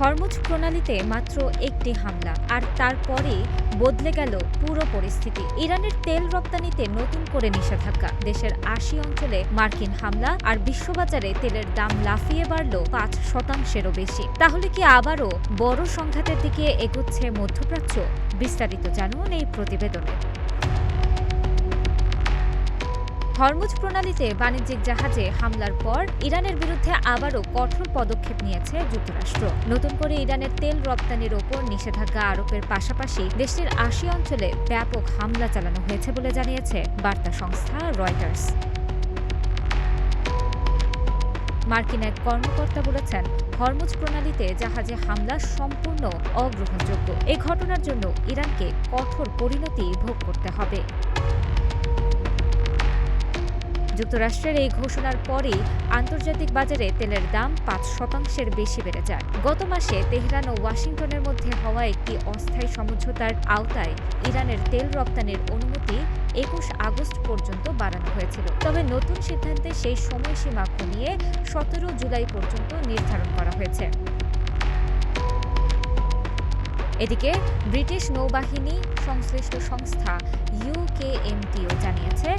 Hormuz প্রণালীতে মাত্র একটি হামলা আর তারপরেই বদলে গেল পুরো পরিস্থিতি। ইরানের তেল রপ্তানিতে নতুন করে নিষেধাজ্ঞা, দেশের ৮০ অঞ্চলে মার্কিন হামলা আর বিশ্ববাজারে তেলের দাম লাফিয়ে বাড়ল ৫%-এরও বেশি। তাহলে কি আবারও বড় সংঘাতের দিকে এগোচ্ছে মধ্যপ্রাচ্য? বিস্তারিত জানুন এই প্রতিবেদনে। হরমুজ প্রণালীতে বাণিজ্যিক জাহাজে হামলার পর ইরানের বিরুদ্ধে আবারও কঠোর পদক্ষেপ নিয়েছে যুক্তরাষ্ট্র। নতুন করে ইরানের তেল রপ্তানির ওপর নিষেধাজ্ঞা আরোপের পাশাপাশি দেশটির ৮০ অঞ্চলে ব্যাপক হামলা চালানো হয়েছে বলে জানিয়েছে বার্তা সংস্থা রয়টার্স। মার্কিন এক কর্মকর্তা বলেছেন, হরমুজ প্রণালীতে জাহাজে হামলা সম্পূর্ণ অগ্রহণযোগ্য। এ ঘটনার জন্য ইরানকে কঠোর পরিণতি ভোগ করতে হবে। যুক্তরাষ্ট্রের এই ঘোষণার পরেই আন্তর্জাতিক বাজারে তেলের দাম ৫%-এর বেশি বেড়ে যায়। গত মাসে তেহরান ও ওয়াশিংটনের মধ্যে হওয়া একটি অস্থায়ী সমঝোতার আওতায় ইরানের তেল রপ্তানির অনুমতি ২১ আগস্ট পর্যন্ত বাড়ানো হয়েছিল। তবে নতুন সিদ্ধান্তে সেই সময়সীমা কমিয়ে ১৭ জুলাই পর্যন্ত নির্ধারণ করা হয়েছে। এদিকে ব্রিটিশ নৌবাহিনী সংশ্লিষ্ট সংস্থা ইউকেএমটিও জানিয়েছে,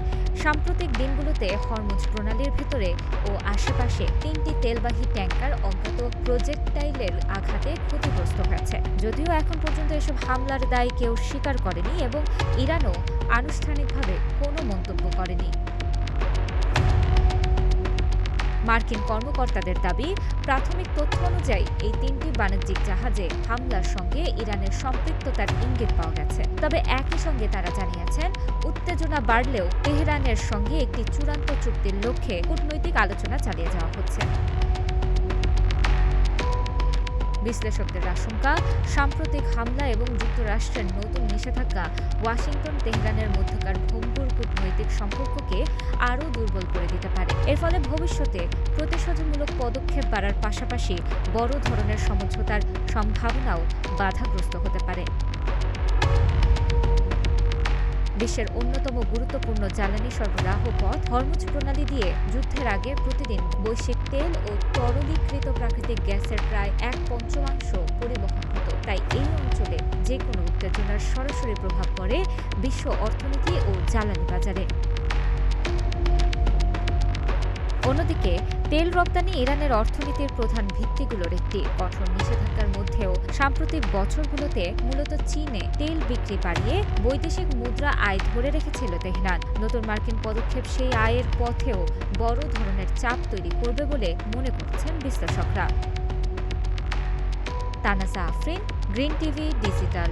সাম্প্রতিক দিনগুলোতে হরমুজ প্রণালীর ভেতরে ও আশেপাশে ৩টি তেলবাহী ট্যাংকার অজ্ঞাত প্রজেক্টাইলের আঘাতে ক্ষতিগ্রস্ত হয়েছে। যদিও এখন পর্যন্ত এসব হামলার দায় কেউ স্বীকার করেনি এবং ইরানও আনুষ্ঠানিকভাবে কোনো মন্তব্য করেনি। মার্কিন কর্মকর্তাদের দাবি, প্রাথমিক তথ্য অনুযায়ী এই ৩টি বাণিজ্যিক জাহাজে হামলার সঙ্গে ইরানের সম্পৃক্ততার ইঙ্গিত পাওয়া গেছে। তবে একই সঙ্গে তারা জানিয়েছেন, উত্তেজনা বাড়লেও তেহরানের সঙ্গে একটি চূড়ান্ত চুক্তির লক্ষ্যে কূটনৈতিক আলোচনা চালিয়ে যাওয়া হচ্ছে। বিশ্লেষকদের আশঙ্কা, সাম্প্রতিক হামলা এবং যুক্তরাষ্ট্রের নতুন নিষেধাজ্ঞা ওয়াশিংটন তেহরানের মধ্যকার ভঙ্গুর কূটনৈতিক সম্পর্ককে আরও দুর্বল করে দিতে পারে। এর ফলে ভবিষ্যতে প্রতিশোধমূলক পদক্ষেপ বাড়ার পাশাপাশি বড় ধরনের সমঝোতার সম্ভাবনাও বাধাগ্রস্ত হতে পারে। বিশ্বের অন্যতম গুরুত্বপূর্ণ জ্বালানি সরবরাহ পথ হরমুজ প্রণালী দিয়ে যুদ্ধের আগে প্রতিদিন বৈশ্বিক তেল ও তরলীকৃত প্রাকৃতিক গ্যাসের প্রায় ১/৫ পরিবহন হতো। তাই এই অঞ্চলে যে কোনো উত্তেজনার সরাসরি প্রভাব পড়ে বিশ্ব অর্থনীতি ও জ্বালানি বাজারে। অন্যদিকে তেল রপ্তানি ইরানের অর্থনীতির প্রধান ভিত্তিগুলোর একটি। কঠোর নিষেধাজ্ঞার মধ্যেও সাম্প্রতিক বছরগুলোতে মূলত চীনে তেল বিক্রি বাড়িয়ে বৈদেশিক মুদ্রা আয় ধরে রেখেছিল তেহরান। নতুন মার্কিন পদক্ষেপ সেই আয়ের পথেও বড় ধরনের চাপ তৈরি করবে বলে মনে করছেন বিশ্লেষকরা। তানাসা আফরিন, গ্রিন টিভি ডিজিটাল।